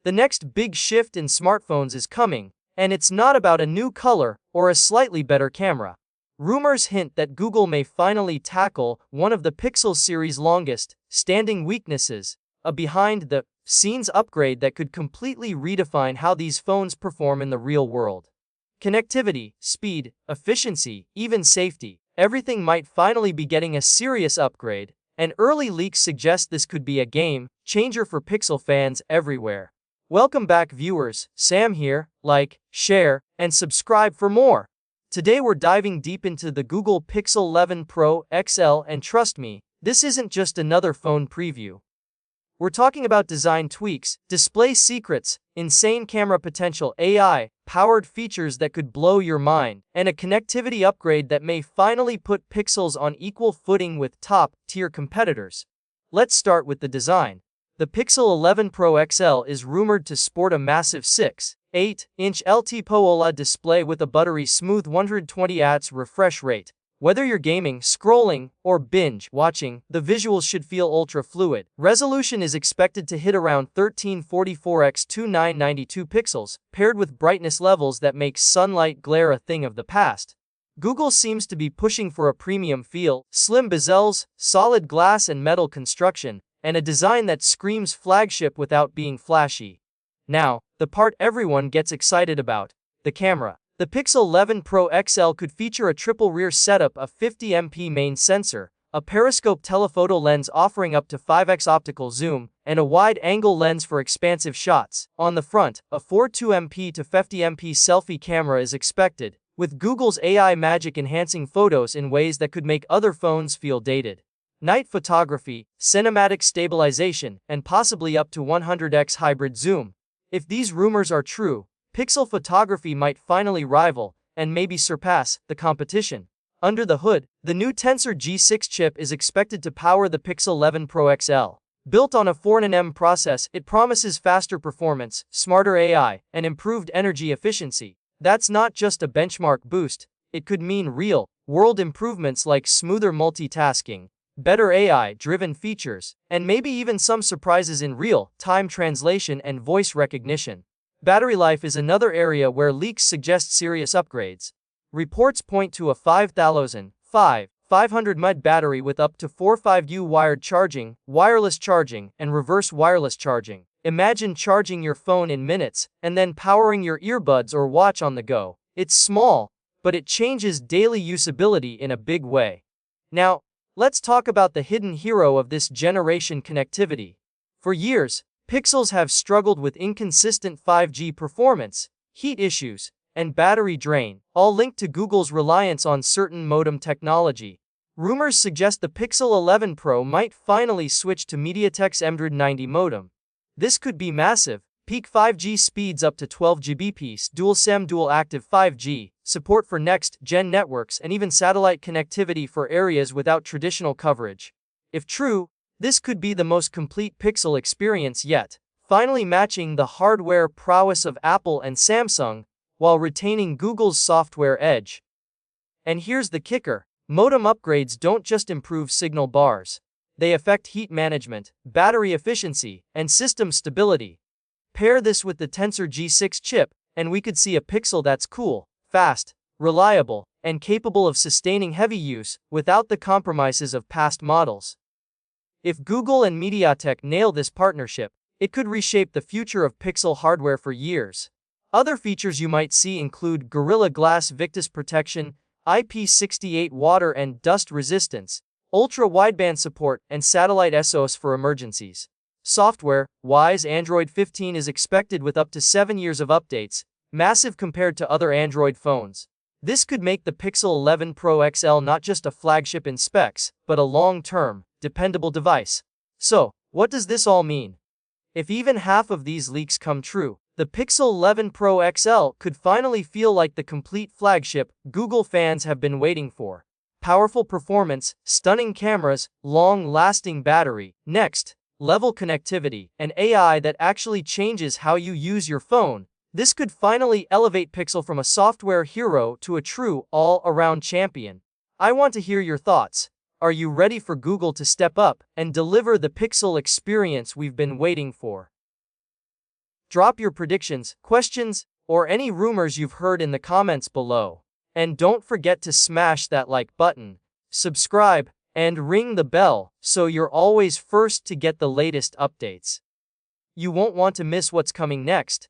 The next big shift in smartphones is coming, and it's not about a new color or a slightly better camera. Rumors hint that Google may finally tackle one of the Pixel series' longest-standing weaknesses, a behind-the-scenes upgrade that could completely redefine how these phones perform in the real world. Connectivity, speed, efficiency, even safety, everything might finally be getting a serious upgrade, and early leaks suggest this could be a game-changer for Pixel fans everywhere. Welcome back viewers, Sam here, like, share, and subscribe for more. Today we're diving deep into the Google Pixel 11 Pro XL, and trust me, this isn't just another phone preview. We're talking about design tweaks, display secrets, insane camera potential, AI-powered features that could blow your mind, and a connectivity upgrade that may finally put Pixels on equal footing with top-tier competitors. Let's start with the design. The Pixel 11 Pro XL is rumored to sport a massive 6.8-inch LTPO OLED display with a buttery smooth 120 Hz refresh rate. Whether you're gaming, scrolling, or binge-watching, the visuals should feel ultra-fluid. Resolution is expected to hit around 1344x2992 pixels, paired with brightness levels that make sunlight glare a thing of the past. Google seems to be pushing for a premium feel, slim bezels, solid glass and metal construction, and a design that screams flagship without being flashy. Now, the part everyone gets excited about, the camera. The Pixel 11 Pro XL could feature a triple rear setup, a 50MP main sensor, a periscope telephoto lens offering up to 5x optical zoom, and a wide-angle lens for expansive shots. On the front, a 42MP to 50MP selfie camera is expected, with Google's AI magic enhancing photos in ways that could make other phones feel dated. Night photography, cinematic stabilization, and possibly up to 100x hybrid zoom. If these rumors are true, Pixel photography might finally rival, and maybe surpass, the competition. Under the hood, the new Tensor G6 chip is expected to power the Pixel 11 Pro XL. Built on a 4nm process, it promises faster performance, smarter AI, and improved energy efficiency. That's not just a benchmark boost, it could mean real-world improvements like smoother multitasking, better AI-driven features, and maybe even some surprises in real-time translation and voice recognition. Battery life is another area where leaks suggest serious upgrades. Reports point to a 5,500 mAh battery with up to 4.5U wired charging, wireless charging, and reverse wireless charging. Imagine charging your phone in minutes, and then powering your earbuds or watch on the go. It's small, but it changes daily usability in a big way. Now, let's talk about the hidden hero of this generation: connectivity. For years, Pixels have struggled with inconsistent 5G performance, heat issues, and battery drain, all linked to Google's reliance on certain modem technology. Rumors suggest the Pixel 11 Pro might finally switch to MediaTek's M190 modem. This could be massive: peak 5G speeds up to 12 Gbps, dual SIM dual active 5G, support for next-gen networks, and even satellite connectivity for areas without traditional coverage. If true, this could be the most complete Pixel experience yet, finally matching the hardware prowess of Apple and Samsung, while retaining Google's software edge. And here's the kicker: modem upgrades don't just improve signal bars. They affect heat management, battery efficiency, and system stability. Pair this with the Tensor G6 chip, and we could see a Pixel that's cool, fast, reliable, and capable of sustaining heavy use without the compromises of past models. If Google and MediaTek nail this partnership, it could reshape the future of Pixel hardware for years. Other features you might see include Gorilla Glass Victus protection, IP68 water and dust resistance, ultra-wideband support, and satellite SOS for emergencies. Software-wise, Android 15 is expected with up to 7 years of updates, massive compared to other Android phones. This could make the Pixel 11 Pro XL not just a flagship in specs, but a long-term, dependable device. So, what does this all mean? If even half of these leaks come true, the Pixel 11 Pro XL could finally feel like the complete flagship Google fans have been waiting for. Powerful performance, stunning cameras, long-lasting battery, next-level connectivity, and AI that actually changes how you use your phone. This could finally elevate Pixel from a software hero to a true all-around champion. I want to hear your thoughts. Are you ready for Google to step up and deliver the Pixel experience we've been waiting for? Drop your predictions, questions, or any rumors you've heard in the comments below. And don't forget to smash that like button, subscribe, and ring the bell so you're always first to get the latest updates. You won't want to miss what's coming next.